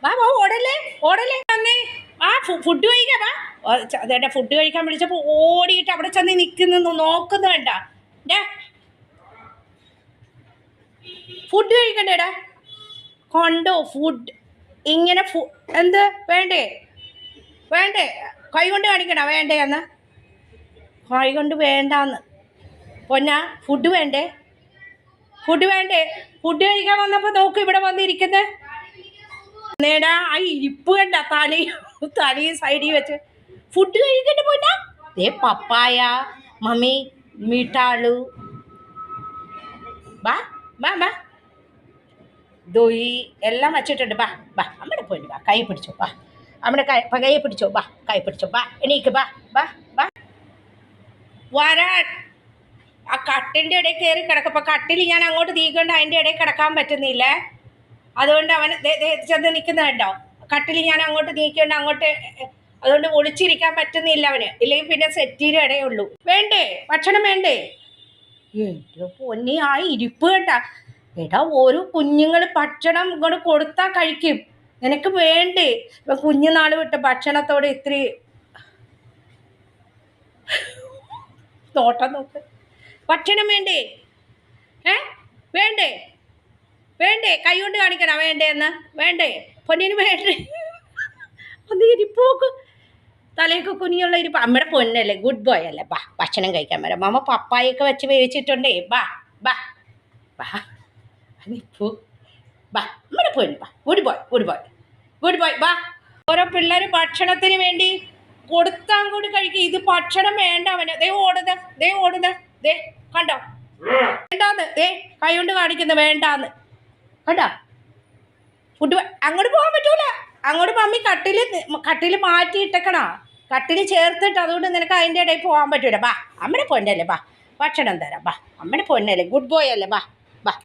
വാ വാ ഓടല്ലേ ഓടല്ലേ വന്നേ ആ ഫുഡ് കഴിക്കാം വാ അതേട്ടാ ഫുഡ് കഴിക്കാൻ വിളിച്ചപ്പോൾ ഓടിയിട്ട് അവിടെ ചെന്ന് നിൽക്കുന്നു നോക്കുന്നു വേണ്ട ഫുഡ് കഴിക്കണ്ടേടാ കൊണ്ടോ ഫുഡ് ഇങ്ങനെ എന്ത് വേണ്ടേ വേണ്ടേ കൈ കൊണ്ട് കാണിക്കണ വേണ്ടേ എന്ന് കൈ കൊണ്ട് വേണ്ടാന്ന് പൊന്നാ ഫുഡ് വേണ്ടേ ഫുഡ് വേണ്ടേ ഫുഡ് കഴിക്കാൻ വന്നപ്പോൾ നോക്ക് ഇവിടെ വന്നിരിക്കുന്നത് നേടാ ആ ഇരിപ്പ് കണ്ട തലയും സൈഡിൽ വെച്ച് ഫുഡ് കഴിക്കണ്ട പൊന്നാ ദേ പപ്പായ മമ്മി മീട്ടാളു ബാ ബാ ബാ ദോയി എല്ലാം വച്ചിട്ടുണ്ട് ബാ ബാ അമ്മയുടെ പോയിട്ട് ബാ കൈ പിടിച്ചോ ബാ അമ്മയുടെ കൈ പിടിച്ചോ ബാ കൈ പിടിച്ചോ ബാ എണീക്ക് ബാ ബാ ബാ വരാൻ ആ കട്ടിൻ്റെ ഇടയിൽ കയറി കിടക്കും കട്ടിൽ ഞാൻ അങ്ങോട്ട് തീക്കൊണ്ട് അതിൻ്റെ ഇടയിൽ കിടക്കാൻ പറ്റുന്നില്ല അതുകൊണ്ട് അവൻ ചെന്ന് നിൽക്കുന്നുണ്ടോ കട്ടിൽ ഞാൻ അങ്ങോട്ട് നീക്കിക്കൊണ്ട് അങ്ങോട്ട് അതുകൊണ്ട് ഒളിച്ചിരിക്കാൻ പറ്റുന്നില്ല അവന് ഇല്ലെങ്കിൽ പിന്നെ സെറ്റിയുടെ ഇടയുള്ളൂ വേണ്ടേ ഭക്ഷണം വേണ്ടേ എൻ്റെ പൊന്നി ആ ഇരിപ്പ് കേട്ടാ എടാ ഓരോ കുഞ്ഞുങ്ങൾ ഭക്ഷണം ഇങ്ങോട്ട് കൊടുത്താൽ കഴിക്കും നിനക്ക് വേണ്ടേ ഇപ്പം കുഞ്ഞുനാൾ വിട്ട ഭക്ഷണത്തോടെ ഇത്തിരി നോട്ടം നോക്ക് ഭക്ഷണം വേണ്ടേ വേണ്ടേ വേണ്ടേ കൈ കൊണ്ട് കാണിക്കണം വേണ്ടേ എന്ന് വേണ്ടേ പൊന്നിന് വേണ്ടേ ഒന്ന് ഇരിപ്പോക്ക് തലയൊക്കെ കുനിയുള്ള ഇരിപ്പ് അമ്മയുടെ പൊന്നല്ലേ ഗുഡ് ബോയ് അല്ലേ ബാ ഭക്ഷണം കഴിക്കാൻ വരാം മാമ പപ്പായൊക്കെ വെച്ച് വേവിച്ചിട്ടുണ്ടേ ബാ ബാ ബാ നിപ്പു ബാ അമ്മയുടെ പൊന്ന് ബാ good boy good boy good boy ബാ ഓരോ പിള്ളേർ ഭക്ഷണത്തിന് വേണ്ടി കൊടുത്താൻ കൂടി കഴിക്കും ഇത് ഭക്ഷണം വേണ്ട അവന് ദേ ഓടുന്നത് ദേ കണ്ടോ വേണ്ടാന്ന് ദേ കൈ കൊണ്ട് കാണിക്കുന്നത് വേണ്ടാന്ന് കണ്ടോ ഫുഡ് അങ്ങോട്ട് പോകാൻ പറ്റൂല അങ്ങോട്ട് മമ്മി കട്ടിൽ മാറ്റിയിട്ടേക്കണോ കട്ടിൽ ചേർത്തിട്ട് അതുകൊണ്ട് നിനക്ക് അതിൻ്റെ ഇടയിൽ പോകാൻ പറ്റൂല ബാ അമ്മയുടെ പൊന്നല്ലേ ബാ ഭക്ഷണം തരാം ബാ അമ്മയുടെ പൊന്നല്ലേ ഗുഡ് ബോയ് അല്ലേ ബാ